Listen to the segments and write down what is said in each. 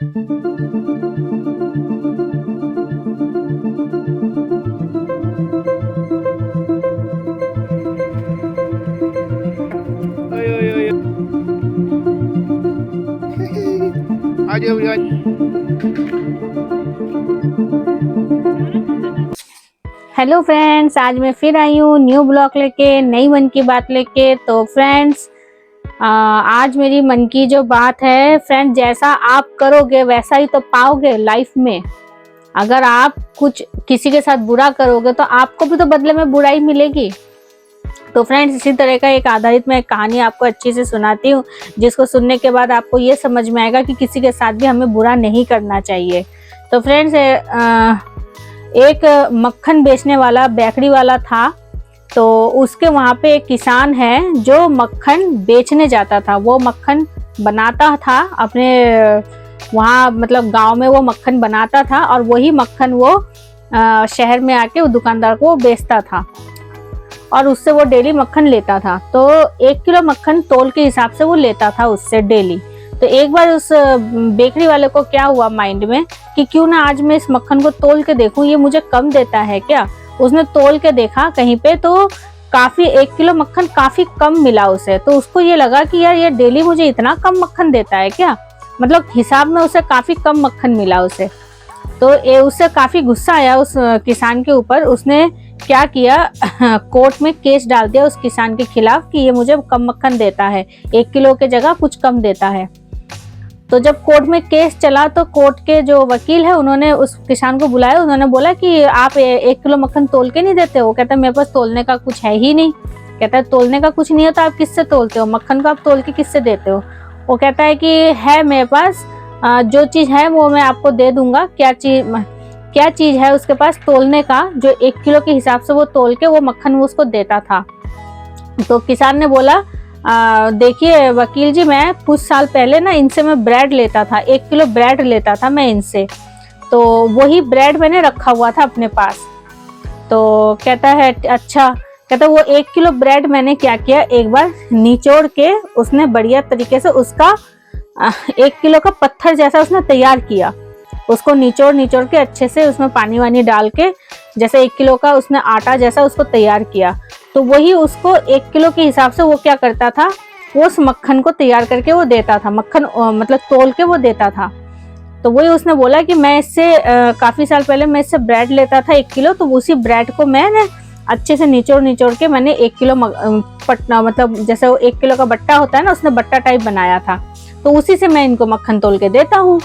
Ơi, ơi, ơi, ơi. आ जाओ यार। Hello friends, आज मैं फिर आई हूँ न्यू ब्लॉग लेके, नई मन की बात लेके। तो फ्रेंड्स, आज मेरी मन की जो बात है फ्रेंड्स, जैसा आप करोगे वैसा ही तो पाओगे लाइफ में। अगर आप कुछ किसी के साथ बुरा करोगे तो आपको भी तो बदले में बुराई मिलेगी। तो फ्रेंड्स, इसी तरह का एक आधारित मैं एक कहानी आपको अच्छी से सुनाती हूँ, जिसको सुनने के बाद आपको ये समझ में आएगा कि किसी के साथ भी हमें बुरा नहीं करना चाहिए। तो फ्रेंड्स, एक मक्खन बेचने वाला बेकरी वाला था। तो उसके वहाँ पे एक किसान है जो मक्खन बेचने जाता था। वो मक्खन बनाता था अपने वहाँ, मतलब गांव में वो मक्खन बनाता था, और वही मक्खन वो शहर में आके वो दुकानदार को बेचता था, और उससे वो डेली मक्खन लेता था। तो 1 किलो मक्खन तोल के हिसाब से वो लेता था उससे डेली। तो एक बार उस बेकरी वाले को क्या हुआ माइंड में कि क्यों ना आज मैं इस मक्खन को तोल के देखूं, ये मुझे कम देता है क्या। उसने तोल के देखा कहीं पे, तो काफी 1 किलो मक्खन काफी कम मिला उसे। तो उसको ये लगा कि यार ये डेली मुझे इतना कम मक्खन देता है क्या, मतलब हिसाब में उसे काफी कम मक्खन मिला उसे। तो ये उससे काफी गुस्सा आया उस किसान के ऊपर। उसने क्या किया, कोर्ट में केस डाल दिया उस किसान के खिलाफ कि ये मुझे कम मक्खन देता है, 1 किलो के जगह कुछ कम देता है। तो जब कोर्ट में केस चला तो कोर्ट के जो वकील है उन्होंने उस किसान को बुलाया। उन्होंने बोला कि आप 1 किलो मक्खन तोल के नहीं देते हो। कहता है मेरे पास तोलने का कुछ है ही नहीं। कहता है तोलने का कुछ नहीं है तो आप किससे तोलते हो, मक्खन को आप तोल के किससे देते हो। वो कहता है कि है मेरे पास, जो चीज है वो मैं आपको दे दूंगा। क्या चीज है उसके पास तोलने का, जो 1 किलो के हिसाब से वो तोल के वो मक्खन वो उसको देता था। तो किसान ने बोला, देखिए वकील जी, मैं कुछ साल पहले ना इनसे मैं ब्रेड लेता था, 1 किलो ब्रेड लेता था मैं इनसे। तो वही ब्रेड मैंने रखा हुआ था अपने पास। तो कहता है अच्छा। कहता है वो 1 किलो ब्रेड मैंने क्या किया, एक बार निचोड़ के उसने बढ़िया तरीके से उसका 1 किलो का पत्थर जैसा उसने तैयार किया। उसको निचोड़ निचोड़ के अच्छे से उसमें पानी वानी डाल के, जैसे 1 किलो का उसने आटा जैसा उसको तैयार किया। तो वही उसको 1 किलो के हिसाब से वो क्या करता था, वो उस मक्खन को तैयार करके वो देता था, मक्खन मतलब तोल के वो देता था। तो वही उसने बोला कि मैं इससे काफी साल पहले मैं इससे ब्रेड लेता था 1 किलो, तो उसी ब्रेड को मैंने अच्छे से निचोड़ निचोड़ के मैंने 1 किलो पटना, मतलब जैसे वो 1 किलो का बट्टा होता है ना, उसने बट्टा टाइप बनाया था। तो उसी से मैं इनको मक्खन तोल के देता हूँ।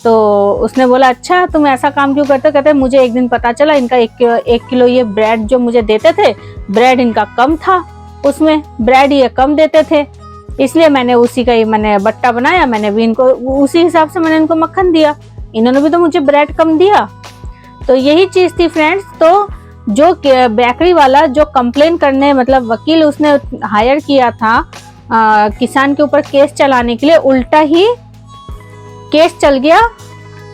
तो उसने बोला अच्छा तुम ऐसा काम क्यों करते हो। कहते मुझे एक दिन पता चला इनका 1 किलो ये ब्रेड जो मुझे देते थे, ब्रेड इनका कम था, उसमें ब्रेड ये कम देते थे, इसलिए मैंने उसी का ही मैंने बट्टा बनाया, मैंने भी इनको उसी हिसाब से मैंने इनको मक्खन दिया, इन्होंने भी तो मुझे ब्रेड कम दिया। तो यही चीज थी फ्रेंड्स। तो जो बेकरी वाला जो कंप्लेन करने, मतलब वकील उसने हायर किया था किसान के ऊपर केस चलाने के लिए, उल्टा ही केस चल गया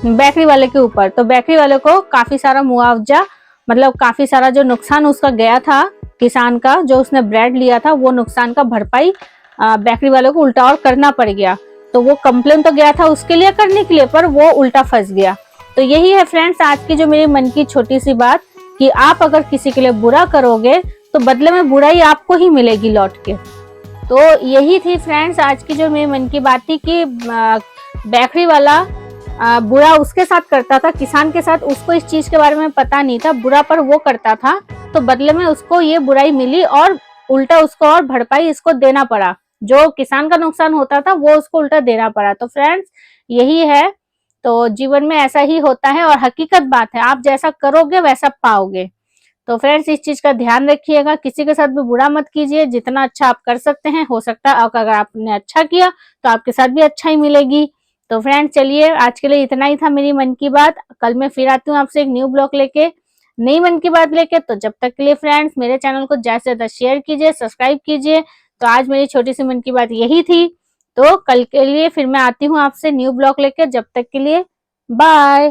बेकरी वाले के ऊपर। तो बेकरी वाले को काफी सारा मुआवजा, मतलब काफी सारा जो नुकसान उसका गया था किसान का, जो उसने ब्रेड लिया था, वो नुकसान का भरपाई बेकरी वाले को उल्टा और करना पड़ गया। तो वो कंप्लेन तो गया था उसके लिए करने के लिए, पर वो उल्टा फंस गया। तो यही है फ्रेंड्स आज की जो मेरी मन की छोटी सी बात, कि आप अगर किसी के लिए बुरा करोगे तो बदले में बुराई आपको ही मिलेगी लौट के। तो यही थी फ्रेंड्स आज की जो मेरी मन की बात थी, कि बेकरी वाला बुरा उसके साथ करता था, किसान के साथ उसको इस चीज के बारे में पता नहीं था, बुरा पर वो करता था, तो बदले में उसको ये बुराई मिली, और उल्टा उसको और भरपाई इसको देना पड़ा। जो किसान का नुकसान होता था वो उसको उल्टा देना पड़ा। तो फ्रेंड्स यही है। तो जीवन में ऐसा ही होता है, और हकीकत बात है, आप जैसा करोगे वैसा पाओगे। तो फ्रेंड्स इस चीज का ध्यान रखिएगा, किसी के साथ भी बुरा मत कीजिए, जितना अच्छा आप कर सकते हैं, हो सकता है अगर आपने अच्छा किया तो आपके साथ भी अच्छा ही मिलेगी। तो फ्रेंड्स चलिए आज के लिए इतना ही था मेरी मन की बात। कल मैं फिर आती हूँ आपसे एक न्यू ब्लॉग लेके, नई मन की बात लेके। तो जब तक के लिए फ्रेंड्स मेरे चैनल को ज्यादा से ज्यादा शेयर कीजिए, सब्सक्राइब कीजिए। तो आज मेरी छोटी सी मन की बात यही थी। तो कल के लिए फिर मैं आती हूँ आपसे न्यू ब्लॉग लेके, जब तक के लिए बाय।